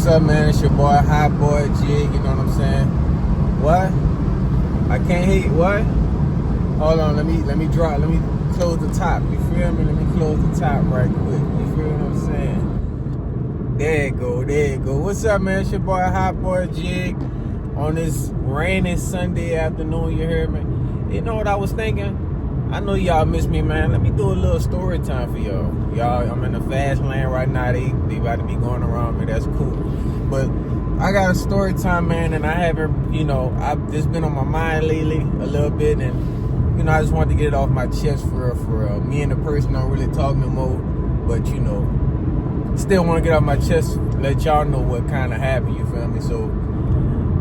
What's up, man? It's your boy Hotboyjig. You know what I'm saying? What? I can't hear you. What? Hold on. Let me close the top. You feel me? Let me close the top right quick. You feel what I'm saying? There you go. There you go. What's up, man? It's your boy Hotboyjig on this rainy Sunday afternoon. You hear me? You know what I was thinking? I know y'all miss me, man. Let me do a little story time for y'all. Y'all, I'm in the fast lane right now. They about to be going around me. That's cool. But I got a story time, man, and I haven't, I've just been on my mind lately a little bit, and, I just wanted to get it off my chest for me and the person don't really talk no more. But, still want to get off my chest, let y'all know what kind of happened, you feel me? So,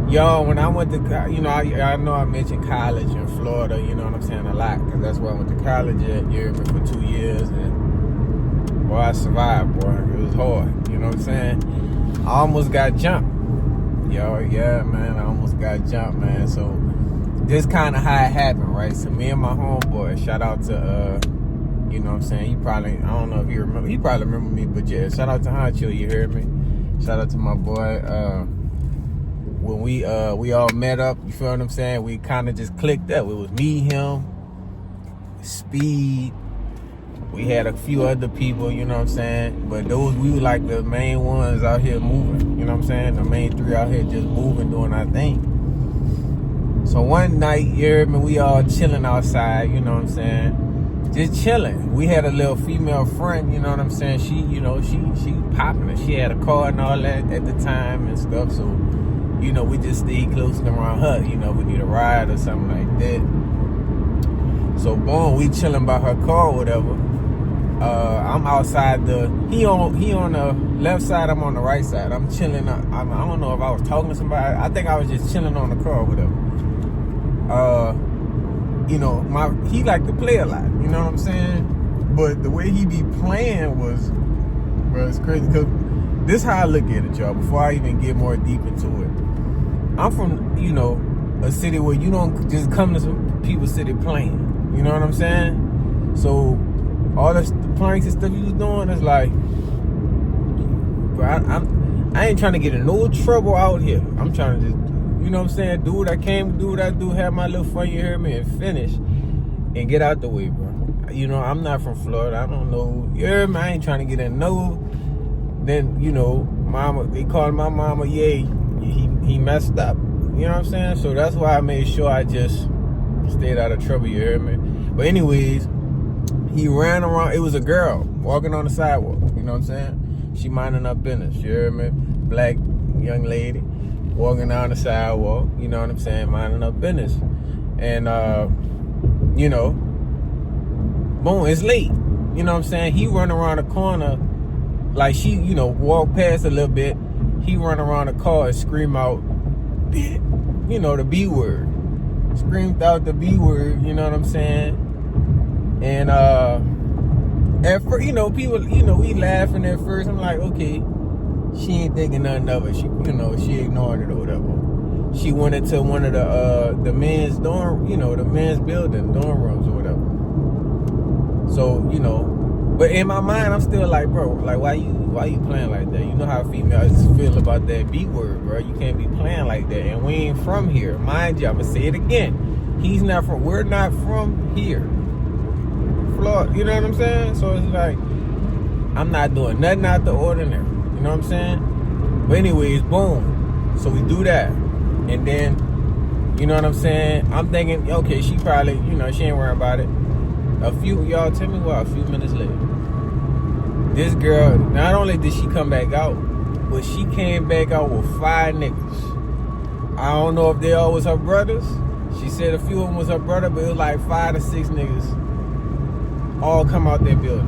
y'all, when I went to, I know I mentioned college in Florida, you know what I'm saying, a lot, because that's where I went to college at, for 2 years, and, boy, I survived, boy. It was hard, you know what I'm saying? I almost got jumped. Yo, yeah, man, I almost got jumped, man. So, this kind of how it happened, right? So, me and my homeboy, shout out to, you know what I'm saying, I don't know if you remember, he probably remember me, but yeah, shout out to Honcho, you heard me? Shout out to my boy, when we all met up, you feel what I'm saying? We kind of just clicked up. It was me, him, Speed. We had a few other people, you know what I'm saying? But we were like the main ones out here moving, you know what I'm saying? The main three out here just moving, doing our thing. So one night, we all chilling outside, you know what I'm saying? Just chilling. We had a little female friend, you know what I'm saying? She popping it. She had a car and all that at the time and stuff, so we just stayed close around her. We need a ride or something like that. So, boom, we chilling by her car or whatever. I'm outside he on the left side, I'm on the right side. I'm chilling. I don't know if I was talking to somebody. I think I was just chilling on the car or whatever. He liked to play a lot, you know what I'm saying? But the way he be playing was, bro, it's crazy. Because this is how I look at it, y'all, before I even get more deep into it. I'm from, a city where you don't just come to some people's city playing. You know what I'm saying? So, all the pranks and stuff you was doing is like, bro, I ain't trying to get in no trouble out here. I'm trying to just, you know what I'm saying, do what I can, do what I do, have my little fun, you hear me, and finish, and get out the way, bro. I'm not from Florida. I don't know. You hear me? I ain't trying to get in no. Then, mama, they called my mama, yeah, he messed up. You know what I'm saying? So that's why I made sure I just stayed out of trouble, you hear me? But anyways, he ran around. It was a girl walking on the sidewalk, you know what I'm saying? She minding her business, you hear me? Black young lady walking down the sidewalk, you know what I'm saying? Minding her business. And, boom, it's late. You know what I'm saying? He run around the corner, like she, walk past a little bit. He run around the car and scream out, the B word. Screamed out the B word, you know what I'm saying? And at first, people, we laughing at first. I'm like, okay, she ain't thinking nothing of it. She, she ignored it or whatever. She went into one of the men's dorm, the men's building, dorm rooms or whatever. So, but in my mind, I'm still like, bro, like, why you playing like that? You know how females feel about that B word, bro. You can't be playing like that. And we ain't from here. Mind you, I'm going to say it again. We're not from here. Florida, you know what I'm saying? So it's like, I'm not doing nothing out the ordinary. You know what I'm saying? But anyways, boom. So we do that. And then, you know what I'm saying? I'm thinking, okay, she probably, she ain't worrying about it. Y'all tell me what, a few minutes later, this girl, not only did she come back out, but she came back out with 5 niggas. I don't know if they all was her brothers. She said a few of them was her brother, but it was like 5 to 6 niggas all come out that building.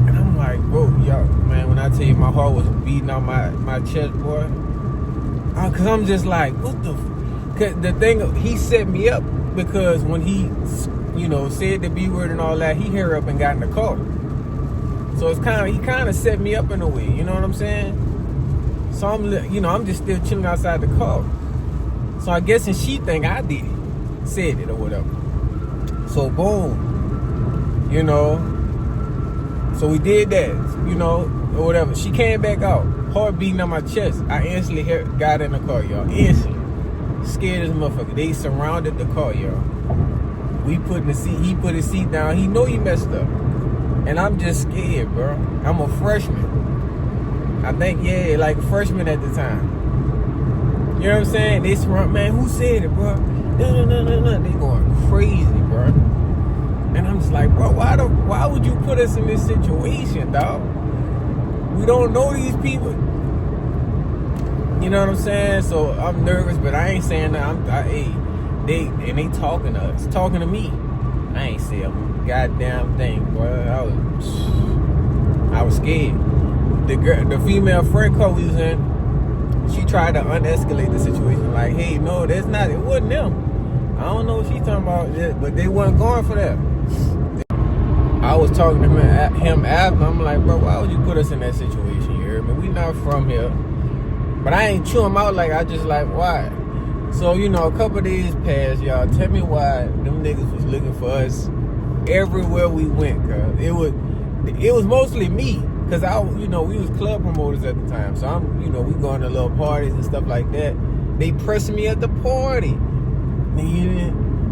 And I'm like, bro, y'all, man, when I tell you my heart was beating on my chest, boy, because I'm just like, what the cause the thing, he set me up because when he, said the B word and all that, he hurried up and got in the car. So he kind of set me up in a way, you know what I'm saying? So I'm just still chilling outside the car. So I guess and she think I did it, said it or whatever. So boom, so we did that, or whatever. She came back out. heart beating on my chest. I instantly got in the car, y'all. Instantly. Scared as a motherfucker. They surrounded the car, y'all. We put in the seat. He put his seat down. He know he messed up. And I'm just scared, bro. I'm a freshman. I think, yeah, like a freshman at the time. You know what I'm saying? They surround, man, who said it, bro? No. They going crazy, bro. And I'm just like, bro, why would you put us in this situation, dog? We don't know these people. You know what I'm saying? So I'm nervous, but I ain't saying that. They talking to us, talking to me. I ain't say a goddamn thing, bro. I was scared. The female friend car we was in, she tried to unescalate the situation. Like, hey, no, it wasn't them. I don't know what she's talking about, but they wasn't going for that. I was talking to him after. I'm like, bro, why would you put us in that situation? You hear me? We not from here. But I ain't chew him out like I just like, why? So, you know, a couple of days passed, y'all. Tell me why them niggas was looking for us everywhere we went, cuz. It was mostly me. Cause we was club promoters at the time. So we going to little parties and stuff like that. They pressing me at the party.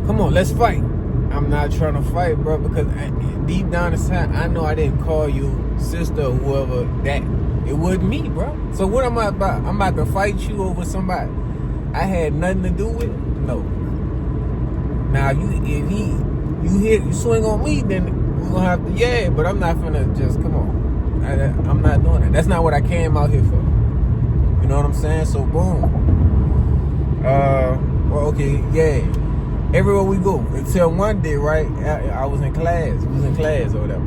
Come on, let's fight. I'm not trying to fight, bro, because deep down inside, I know I didn't call you sister or whoever that. It wasn't me, bro. So what am I about? I'm about to fight you over somebody I had nothing to do with? No. Now, if you swing on me, then we're gonna have to, yeah. But I'm not finna just come on. I'm not doing that. That's not what I came out here for. You know what I'm saying? So boom. Well, okay, yeah. Everywhere we go, until one day, right? I was in class. We was in class or whatever.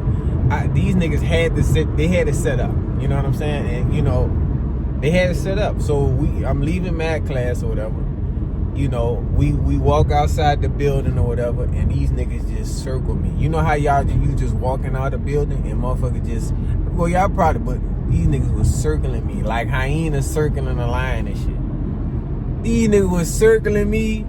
These niggas had to set up. You know what I'm saying? And they had it set up. So I'm leaving math class or whatever. We walk outside the building or whatever, and these niggas just circle me. You know how you just walking out the building and motherfucker just, well, y'all probably, but these niggas was circling me like hyenas circling a lion and shit. These niggas was circling me,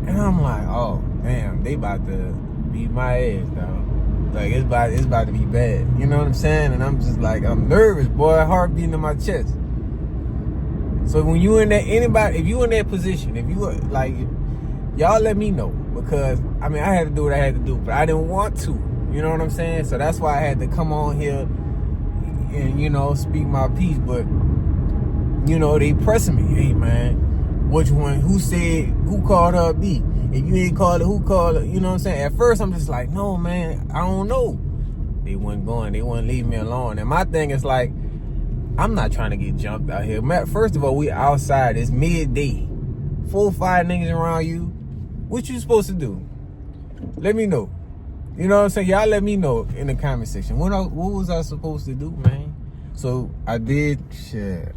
and I'm like, oh damn, they about to beat my ass, dog. Like it's about to be bad. You know what I'm saying? And I'm just like, I'm nervous, boy, heart beating in my chest. So when you in that, if you in that position, if you like, y'all let me know, because I had to do what I had to do, but I didn't want to. You know what I'm saying? So that's why I had to come on here and speak my piece. But they pressing me. Hey man, which one? Who called her a B? If you ain't called her, who called her? You know what I'm saying? At first I'm just like, no man, I don't know. They wasn't going. They wouldn't leave me alone. And my thing is like, I'm not trying to get jumped out here. First of all, we outside. It's midday. 4 or 5 niggas around you. What you supposed to do? Let me know. You know what I'm saying? Y'all let me know in the comment section. What was I supposed to do, man? So I did shit.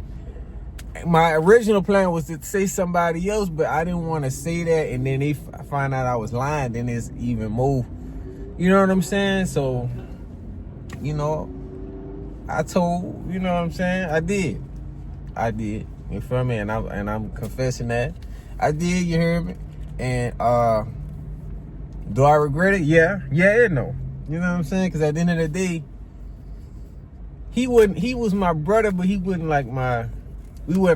My original plan was to say somebody else, but I didn't want to say that, and then they find out I was lying. Then it's even more. You know what I'm saying? So, I told, you know what I'm saying? I did. You feel me? And I'm confessing that. I did, you hear me? And do I regret it? Yeah and no. You know what I'm saying? Because at the end of the day, he was my brother, but we wouldn't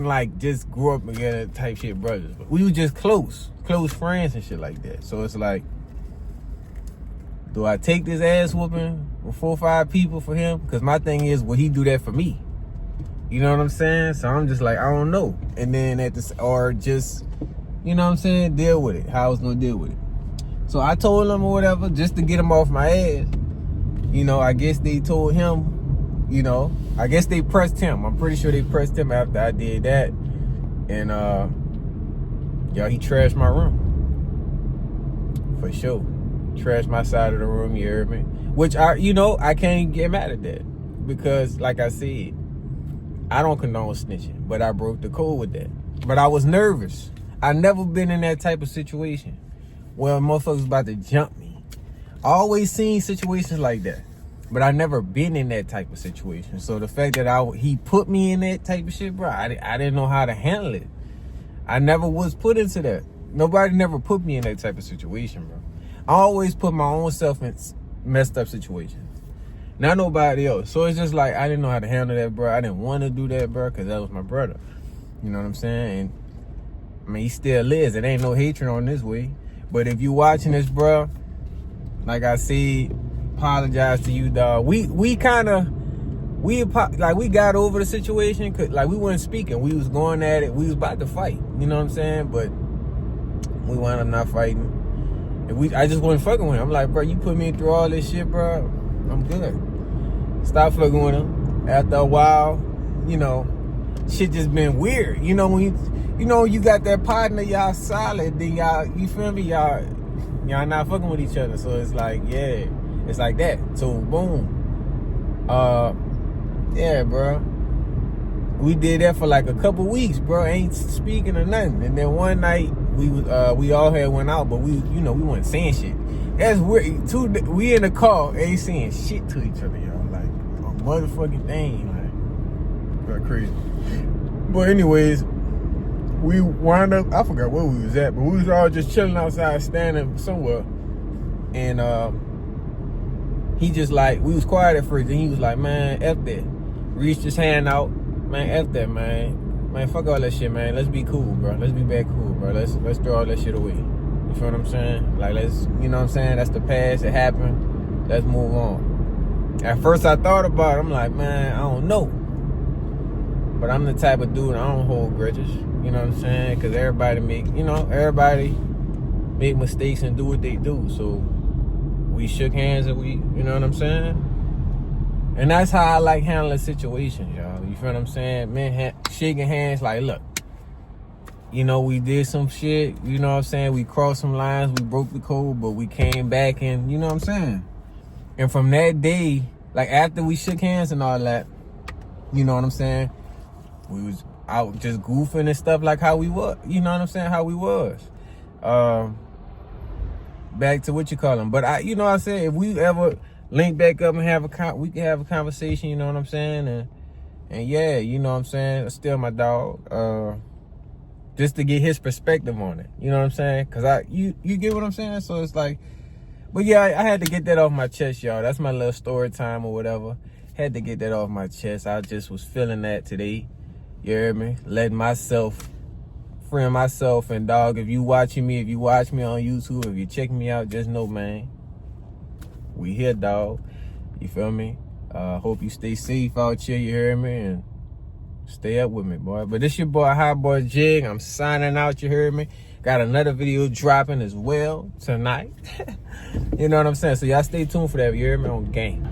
like just grow up together type shit brothers. But we were just close friends and shit like that. So it's like, do I take this ass whooping with 4 or 5 people for him? Because my thing is, will he do that for me? You know what I'm saying? So I'm just like, I don't know. And then or just, you know what I'm saying, deal with it. How I was gonna deal with it. So I told him or whatever, just to get him off my ass. I guess they told him, I guess they pressed him. I'm pretty sure they pressed him after I did that. And he trashed my room. For sure. Trash my side of the room, you heard me? Which I can't get mad at that, because like I said, I don't condone snitching, but I broke the code with that. But I was nervous. I never been in that type of situation where a motherfucker's about to jump me. I always seen situations like that, but I never been in that type of situation. So the fact that he put me in that type of shit, bro, I didn't know how to handle it. I never was put into that. Nobody never put me in that type of situation, bro. I always put my own self in messed up situations. not nobody else. So it's just like, I didn't know how to handle that, bro. I didn't want to do that, bro, because that was my brother. You know what I'm saying? And I mean, he still is. It ain't no hatred on this way. But if you watching this, bro, like I said, apologize to you, dog. We got over the situation, cause like we weren't speaking. We was going at it. We was about to fight. You know what I'm saying? But we wound up not fighting. And I just wasn't fucking with him. I'm like, bro, you put me through all this shit, bro. I'm good. Stop fucking with him. After a while, you know, shit just been weird. You know, when you got that partner, y'all solid, then y'all, you feel me? Y'all not fucking with each other. So it's like, yeah, it's like that. So boom. Yeah, bro. We did that for like a couple weeks, bro. Ain't speaking or nothing. And then one night we all had went out, but we weren't saying shit. That's weird. We in the car, ain't saying shit to each other, y'all. Like a motherfucking thing, like crazy. But anyways, we wound up. I forgot where we was at, but we was all just chilling outside, standing somewhere, and he just like, we was quiet at first, and he was like, man, F that. Reached his hand out, man, F that, man. Man, fuck all that shit, man. Let's be cool, bro. Let's be back cool, bro. Let's throw all that shit away. You feel what I'm saying? Like, let's, you know what I'm saying? That's the past. It happened. Let's move on. At first, I thought about it. I'm like, man, I don't know. But I'm the type of dude, I don't hold grudges. You know what I'm saying? Because everybody make mistakes and do what they do. So we shook hands and you know what I'm saying? And that's how I like handling situations, y'all. You feel what I'm saying? Man, shaking hands like, look, you know, we did some shit, you know what I'm saying? We crossed some lines, we broke the code, but we came back and, you know what I'm saying? And from that day, like after we shook hands and all that, you know what I'm saying? We was out just goofing and stuff like how we was, you know what I'm saying? How we was. Back to what you call them. But I said, if we ever link back up and we can have a conversation, you know what I'm saying? And yeah, you know what I'm saying? That's still my dog. Just to get his perspective on it. You know what I'm saying? Cause you get what I'm saying? So it's like, but yeah, I had to get that off my chest, y'all. That's my little story time or whatever. Had to get that off my chest. I just was feeling that today. You heard me? Letting myself, freeing myself. And dog, if you watch me on YouTube, if you check me out, just know, man, we here, dog. You feel me? Hope you stay safe out here, you hear me? And stay up with me, boy. But this your boy, Hotboyjig. I'm signing out, you heard me? Got another video dropping as well tonight. You know what I'm saying? So y'all stay tuned for that, you hear me? On game.